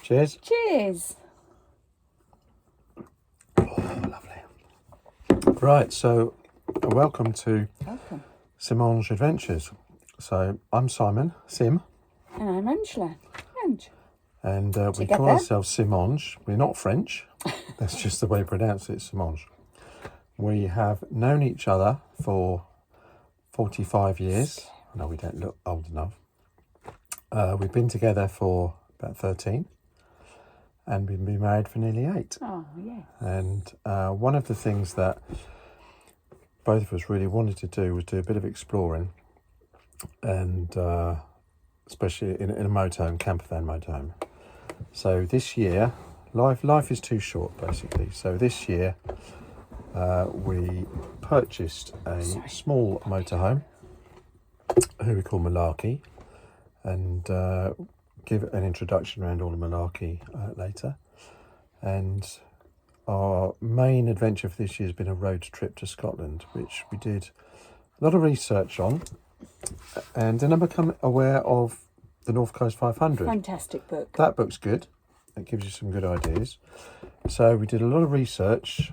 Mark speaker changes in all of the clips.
Speaker 1: Cheers.
Speaker 2: Cheers.
Speaker 1: Oh, lovely. Right, so welcome to Simange Adventures. So I'm Simon, Sim.
Speaker 2: And I'm Angela.
Speaker 1: And we call ourselves Simange. We're not French. That's just the way we pronounce it, Simange. We have known each other for 45 years. No, we don't look old enough. We've been together for about 13. And we've been married for nearly 8.
Speaker 2: Oh, yeah.
Speaker 1: And one of the things that both of us really wanted to do was do a bit of exploring. And especially in a motorhome, campervan motorhome. So this year, life is too short, basically. So this year, we purchased a small motorhome, who we call Malarkey, and give an introduction around all of Malarkey later. And our main adventure for this year has been a road trip to Scotland, which we did a lot of research on. And then I become aware of the North Coast 500.
Speaker 2: Fantastic book.
Speaker 1: That book's good. It gives you some good ideas. So we did a lot of research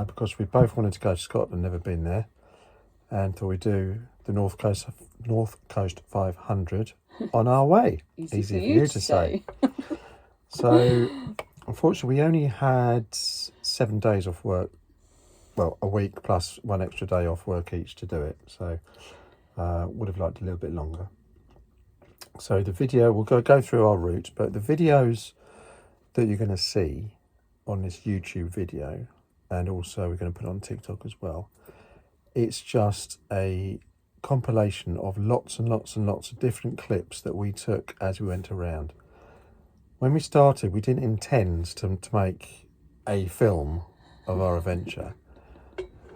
Speaker 1: because we both wanted to go to Scotland, never been there, and thought we'd do the North Coast 500 on our way. Easy for you to say. So unfortunately, we only had 7 days off work. Well, a week plus 1 extra day off work each to do it. So would have liked a little bit longer. So the video, we'll go through our route, but the videos that you're going to see on this YouTube video, and also we're going to put it on TikTok as well, it's just a compilation of lots and lots and lots of different clips that we took as we went around. When we started, we didn't intend to make a film of our adventure,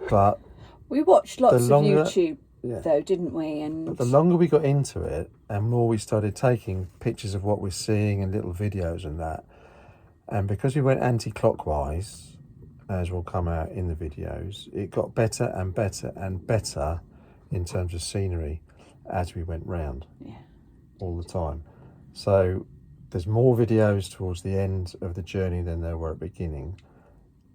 Speaker 1: but
Speaker 2: we watched lots of YouTube. Yeah. Though, didn't we?
Speaker 1: But the longer we got into it, and more we started taking pictures of what we're seeing and little videos and that, and because we went anti-clockwise, as will come out in the videos, it got better and better and better in terms of scenery as we went round.
Speaker 2: Yeah.
Speaker 1: All the time. So there's more videos towards the end of the journey than there were at the beginning,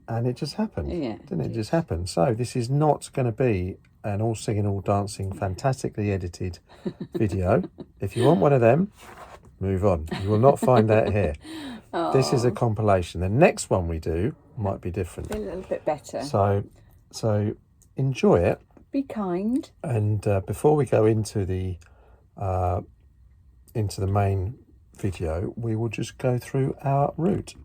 Speaker 1: and it just happened.
Speaker 2: Yeah,
Speaker 1: didn't it? It just happened. So this is not going to be an all singing, all dancing, fantastically edited video. If you want one of them, move on. You will not find that here. Aww. This is a compilation. The next one we do might be different.
Speaker 2: Be a little bit better.
Speaker 1: So enjoy it.
Speaker 2: Be kind.
Speaker 1: And before we go into the main video, we will just go through our route.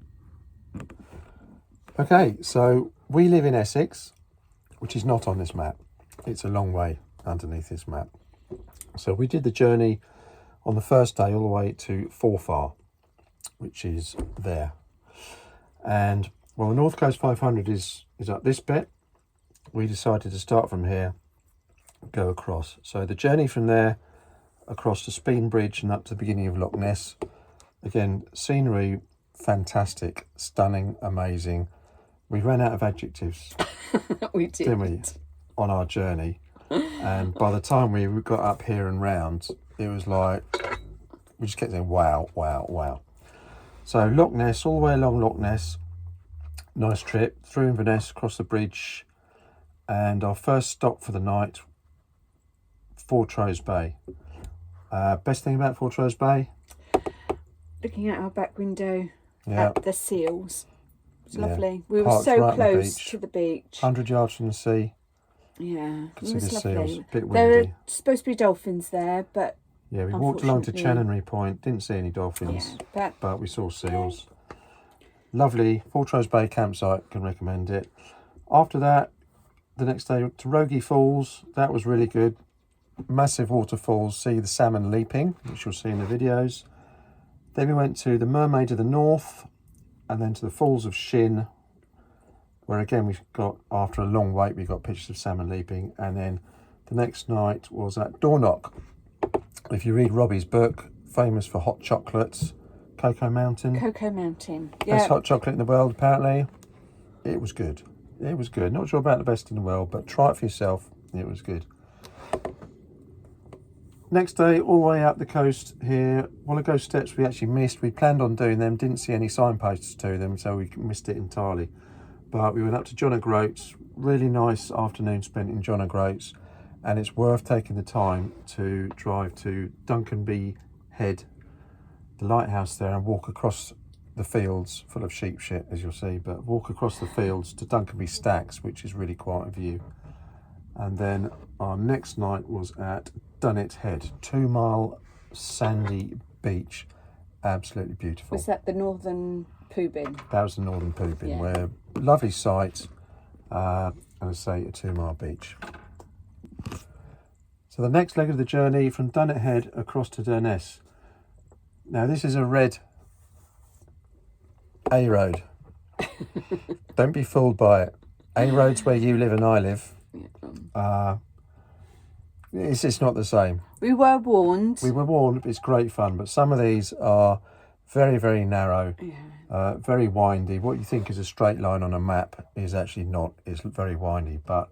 Speaker 1: Okay, so we live in Essex, which is not on this map. It's a long way underneath this map. So we did the journey on the first day all the way to Forfar, which is there. And well, the North Coast 500 is up this bit. We decided to start from here, go across. So the journey from there across to Speen Bridge and up to the beginning of Loch Ness. Again, scenery, fantastic, stunning, amazing. We ran out of adjectives.
Speaker 2: We did.
Speaker 1: Didn't we? On our journey. And by the time we got up here and round, it was like, we just kept saying, wow, wow, wow. So Loch Ness, all the way along Loch Ness, nice trip, through Inverness, across the bridge, and our first stop for the night, Fortrose Bay. Best thing about Fortrose Bay?
Speaker 2: Looking out our back window at the seals. It's lovely. We were
Speaker 1: Parked
Speaker 2: so
Speaker 1: right
Speaker 2: close to the beach.
Speaker 1: 100 yards from the sea.
Speaker 2: Yeah,
Speaker 1: Could see the
Speaker 2: lovely.
Speaker 1: seals. A bit windy.
Speaker 2: There are supposed to be dolphins there, but
Speaker 1: yeah, we walked along to Chanonry Point. Didn't see any dolphins, but we saw seals. Yeah. Lovely. Fortrose Bay campsite. Can recommend it. After that, the next day to Rogie Falls. That was really good. Massive waterfalls. See the salmon leaping, which you'll see in the videos. Then we went to the Mermaid of the North, and then to the Falls of Shin, where again we got, after a long wait, we got pictures of salmon leaping. And then the next night was at Dornoch. If you read Robbie's book, famous for hot chocolates, Cocoa Mountain.
Speaker 2: Cocoa Mountain, yeah.
Speaker 1: Best hot chocolate in the world, apparently. It was good. It was good. Not sure about the best in the world, but try it for yourself. It was good. next day, all the way up the coast here, Wollago Steps we actually missed. We planned on doing them, didn't see any signposts to them, so we missed it entirely. But we went up to John O'Groats, really nice afternoon spent in John O'Groats, and it's worth taking the time to drive to Duncanby Head, the lighthouse there, and walk across the fields full of sheep shit, as you'll see, but walk across the fields to Duncanby Stacks, which is really quite a view. And then our next night was at Dunnet Head, 2 mile sandy beach, absolutely beautiful.
Speaker 2: Was that the northern Poobin?
Speaker 1: That was the northern Poobin,
Speaker 2: Yeah.
Speaker 1: where lovely sight, and I say a 2 mile beach. So the next leg of the journey from Dunnet Head across to Durness. Now this is a red A road. Don't be fooled by it. A road's where you live and I live. It's not the same.
Speaker 2: We were warned.
Speaker 1: We were warned. It's great fun, but some of these are very, very narrow, very windy. What you think is a straight line on a map is actually not. It's very windy, but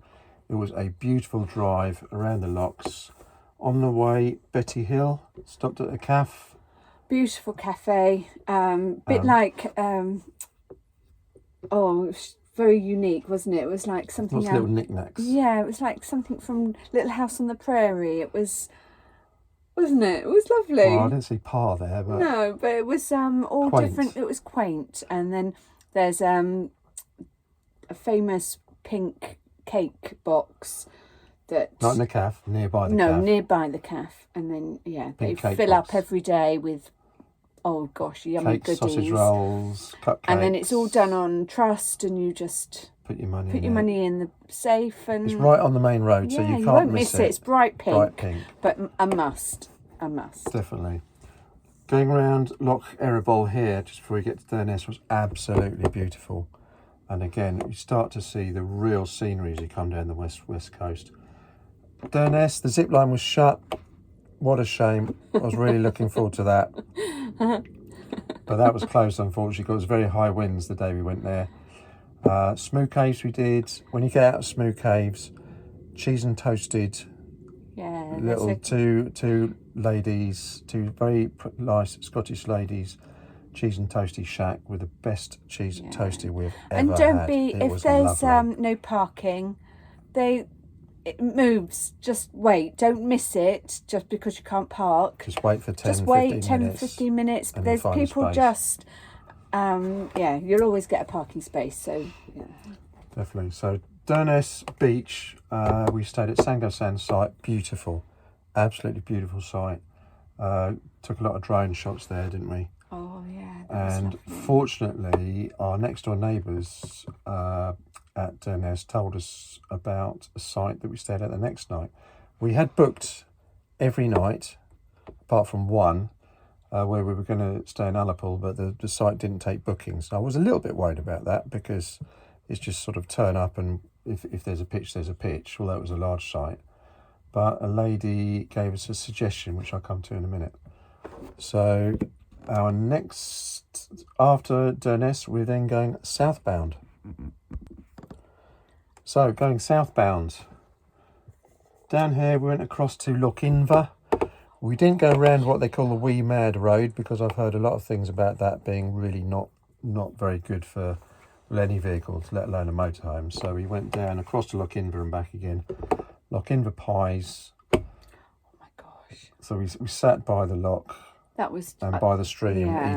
Speaker 1: it was a beautiful drive around the locks. On the way, Betty Hill stopped at a cafe.
Speaker 2: Beautiful cafe. Bit like very unique, wasn't it? It was like something.
Speaker 1: Lots of little knickknacks.
Speaker 2: Yeah, it was like something from Little House on the Prairie. It was, wasn't it? It was lovely.
Speaker 1: Well, I didn't see Pa there, but
Speaker 2: No, but it was all
Speaker 1: quaint.
Speaker 2: different. It was quaint, and then there's a famous pink cake box that
Speaker 1: not in the cafe, nearby the cafe.
Speaker 2: nearby the cafe, and then they
Speaker 1: Pink cake
Speaker 2: fill
Speaker 1: box.
Speaker 2: up every day with yummy
Speaker 1: Cake,
Speaker 2: goodies,
Speaker 1: sausage rolls, cupcakes.
Speaker 2: and then it's all done on trust, and you just
Speaker 1: Put your money
Speaker 2: put your money in the safe, and
Speaker 1: It's right on the main road, so you can't
Speaker 2: won't miss it. It's bright pink,
Speaker 1: Bright pink,
Speaker 2: but a must.
Speaker 1: definitely. Going around Loch Erebol here, just before we get to Durness, was absolutely beautiful. And again, you start to see the real scenery as you come down the west coast. Durness, the zip line was shut. What a shame. I was really looking forward to that. But that was closed, unfortunately, because it was very high winds the day we went there. Smoo Caves we did. When you get out of Smoo Caves, cheese and toasted, little two ladies, two very nice Scottish ladies, cheese and toasty shack with the best cheese and toasty we've ever had.
Speaker 2: And don't be,
Speaker 1: It
Speaker 2: if
Speaker 1: was
Speaker 2: there's
Speaker 1: lovely.
Speaker 2: no parking, it moves. Just wait. Don't miss it just because you can't park.
Speaker 1: Just wait for 10,
Speaker 2: Just wait
Speaker 1: 15
Speaker 2: 10, 15 minutes.
Speaker 1: and
Speaker 2: There's
Speaker 1: you'll find a
Speaker 2: people
Speaker 1: space.
Speaker 2: just, you'll always get a parking space. So, yeah.
Speaker 1: Definitely. So Durness Beach, we stayed at Sango Sand site. Beautiful, absolutely beautiful site. Took a lot of drone shots there, didn't we?
Speaker 2: Oh, yeah. That was
Speaker 1: And
Speaker 2: lovely.
Speaker 1: fortunately, our next door neighbours at Durness told us about a site that we stayed at the next night. We had booked every night, apart from one, where we were going to stay in Ullapool, but the site didn't take bookings. I was a little bit worried about that because it's just sort of turn up and if there's a pitch, there's a pitch, although it was a large site. But a lady gave us a suggestion, which I'll come to in a minute. So our next, after Durness, we're then going southbound. So going southbound, down here we went across to Lochinver. We didn't go around what they call the Wee Mad Road because I've heard a lot of things about that being really not very good for any vehicles, let alone a motorhome. So we went down across to Lochinver and back again. Lochinver pies.
Speaker 2: Oh, my gosh.
Speaker 1: So we sat by the loch
Speaker 2: That was...
Speaker 1: and by the stream
Speaker 2: yeah.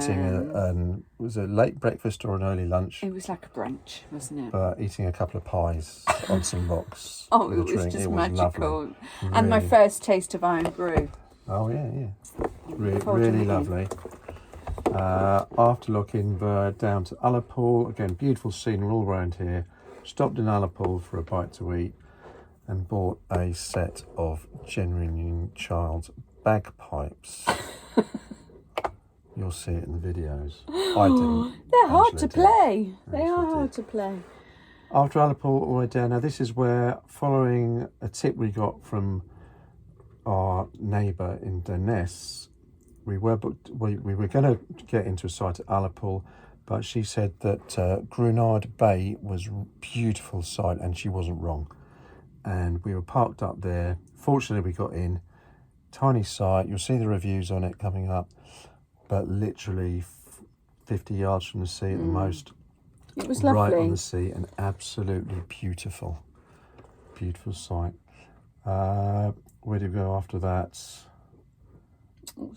Speaker 1: was it a late breakfast or an early lunch?
Speaker 2: It was like a brunch, wasn't it?
Speaker 1: But eating a couple of pies on some rocks
Speaker 2: Oh,
Speaker 1: with a
Speaker 2: it was
Speaker 1: drink.
Speaker 2: just
Speaker 1: It was
Speaker 2: magical.
Speaker 1: lovely.
Speaker 2: And my
Speaker 1: Really-
Speaker 2: first taste of iron brew.
Speaker 1: Oh yeah.
Speaker 2: Told you
Speaker 1: Really
Speaker 2: again.
Speaker 1: lovely. After Lochinver, down to Ullapool. Again, beautiful scenery all around here. Stopped in Ullapool for a bite to eat and bought a set of genuine child's bagpipes. You'll see it in the videos. I didn't.
Speaker 2: They're hard
Speaker 1: Angela
Speaker 2: to
Speaker 1: did.
Speaker 2: play. They
Speaker 1: Angela
Speaker 2: are
Speaker 1: did.
Speaker 2: hard to play.
Speaker 1: After Ullapool, all the way down. Now this is where, following a tip we got from our neighbour in Durness, we were going to get into a site at Ullapool, but she said that Grenard Bay was a beautiful site, and she wasn't wrong. And we were parked up there. Fortunately, we got in. tiny site. You'll see the reviews on it coming up, but literally 50 yards from the sea at the most.
Speaker 2: It was
Speaker 1: Right on
Speaker 2: lovely.
Speaker 1: the sea, and absolutely beautiful site. Where did we go after that?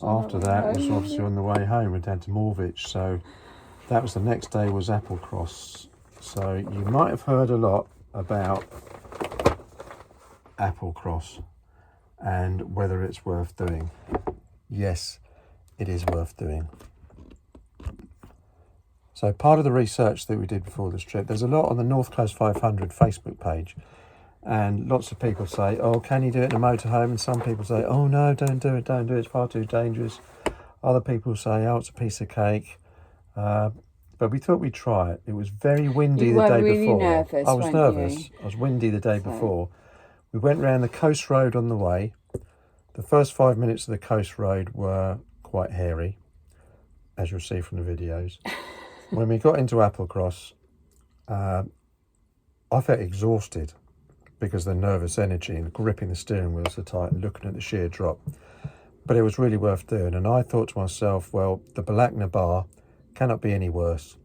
Speaker 1: After that was obviously on the way home. We're down to Morvich, so that was the next day was Applecross. So you might have heard a lot about Applecross and whether it's worth doing. Yes, it is worth doing. So part of the research that we did before this trip, there's a lot on the North Coast 500 Facebook page, and lots of people say, oh, can you do it in a motorhome? And some people say, oh no, don't do it, it's far too dangerous. Other people say, oh, it's a piece of cake. But we thought we'd try it. It was very windy the day
Speaker 2: really
Speaker 1: before.
Speaker 2: nervous,
Speaker 1: I was
Speaker 2: weren't
Speaker 1: nervous.
Speaker 2: you?
Speaker 1: I was windy the day before. We went round the coast road on the way. The first 5 minutes of the coast road were quite hairy, as you'll see from the videos. When we got into Applecross, I felt exhausted because of the nervous energy and gripping the steering wheel so tight and looking at the sheer drop. But it was really worth doing. And I thought to myself, well, the Balakna Bar cannot be any worse.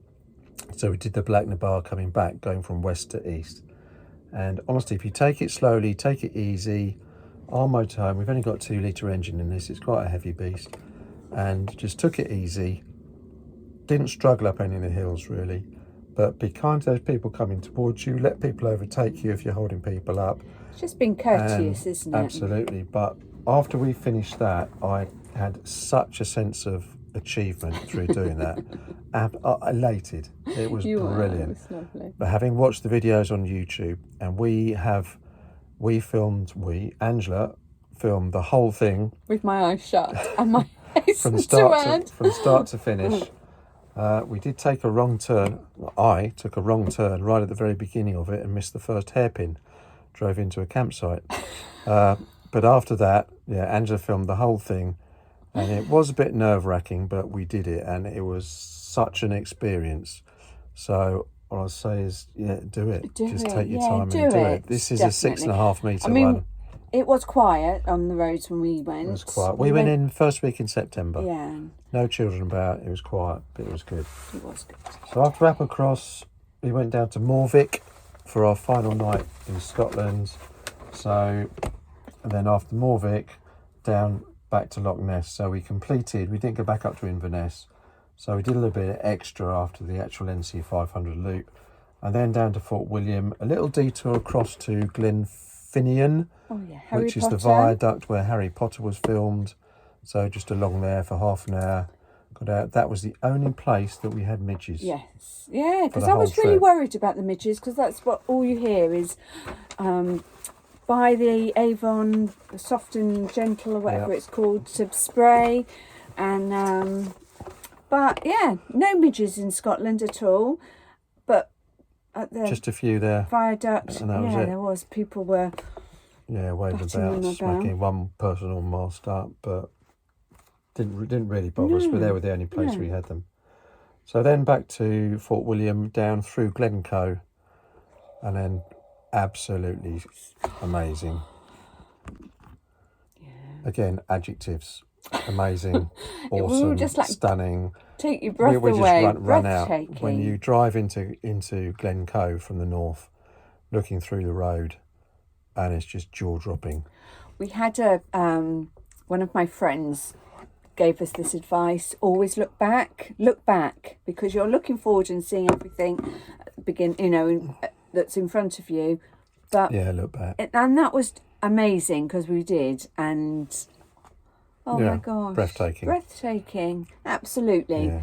Speaker 1: So we did the Balakna Bar coming back, going from west to east. And honestly, if you take it slowly, take it easy, our motorhome, we've only got a 2-litre engine in this, it's quite a heavy beast, and just took it easy, didn't struggle up any of the hills really, but be kind to those people coming towards you, let people overtake you if you're holding people up.
Speaker 2: It's just being courteous, isn't it?
Speaker 1: Absolutely. But after we finished that, I had such a sense of achievement through doing that. Elated. It was brilliant.
Speaker 2: It was lovely.
Speaker 1: But having watched the videos on YouTube, and Angela filmed the whole thing
Speaker 2: With my eyes shut and my face
Speaker 1: from the start to finish. We did take a wrong turn. I took a wrong turn right at the very beginning of it and missed the first hairpin. Drove into a campsite. But after that, Angela filmed the whole thing, and it was a bit nerve-wracking, but we did it, and it was such an experience. So what I'll say is, do it. Just take your time and do it. This is
Speaker 2: definitely.
Speaker 1: a 6.5 metre one.
Speaker 2: It was quiet on the roads when we went.
Speaker 1: It was quiet. We went in first week in September.
Speaker 2: Yeah.
Speaker 1: No children about. It was quiet, but it was good.
Speaker 2: It was good.
Speaker 1: So after Applecross, we went down to Morvich for our final night in Scotland. And then after Morvich, down back to Loch Ness. So we didn't go back up to Inverness. So we did a little bit extra after the actual NC500 loop. And then down to Fort William, a little detour across to Glenfinnan, which is the viaduct where Harry Potter was filmed. So just along there for half an hour. Got out. That was the only place that we had midges.
Speaker 2: Yes. Yeah, because I was really worried about the midges, because that's what all you hear is buy the Avon Soft and Gentle or whatever it's called spray. And but yeah, no midges in Scotland at all. But at the
Speaker 1: just a few there.
Speaker 2: Viaduct,
Speaker 1: and that was it.
Speaker 2: There was. People were
Speaker 1: waving about, smacking one person on mast up, but didn't really bother us. They were the only place we had them. So then back to Fort William, down through Glencoe, and then absolutely amazing. Again, adjectives. Amazing, awesome, stunning.
Speaker 2: Take your breath away.
Speaker 1: Just run out. When you drive into Glencoe from the north, looking through the road, and it's just jaw-dropping.
Speaker 2: We had one of my friends gave us this advice: always look back, because you're looking forward and seeing everything at the beginning, that's in front of you. But
Speaker 1: look back.
Speaker 2: And that was amazing, because we did, and my gosh, breathtaking, absolutely,
Speaker 1: yeah,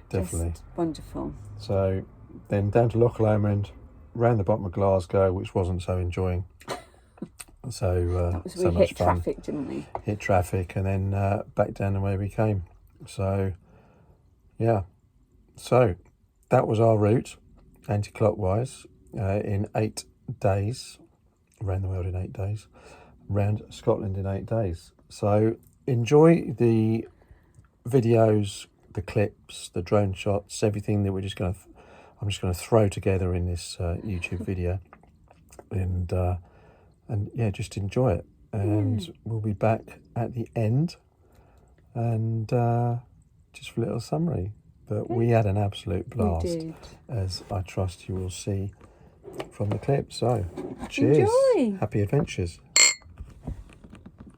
Speaker 1: definitely,
Speaker 2: just wonderful.
Speaker 1: So then down to Loch Lomond, round the bottom of Glasgow, which wasn't so enjoying. So
Speaker 2: we hit traffic, didn't we?
Speaker 1: Hit traffic, and then back down the way we came. So so that was our route, anti-clockwise, in 8 days, around the world in 8 days, around Scotland in 8 days. So enjoy the videos, the clips, the drone shots, everything that I'm just going to throw together in this YouTube video, and just enjoy it. and we'll be back at the end and just for a little summary. But we had an absolute blast,
Speaker 2: We did.
Speaker 1: as I trust you will see from the clip. So, cheers.
Speaker 2: Enjoy.
Speaker 1: Happy adventures.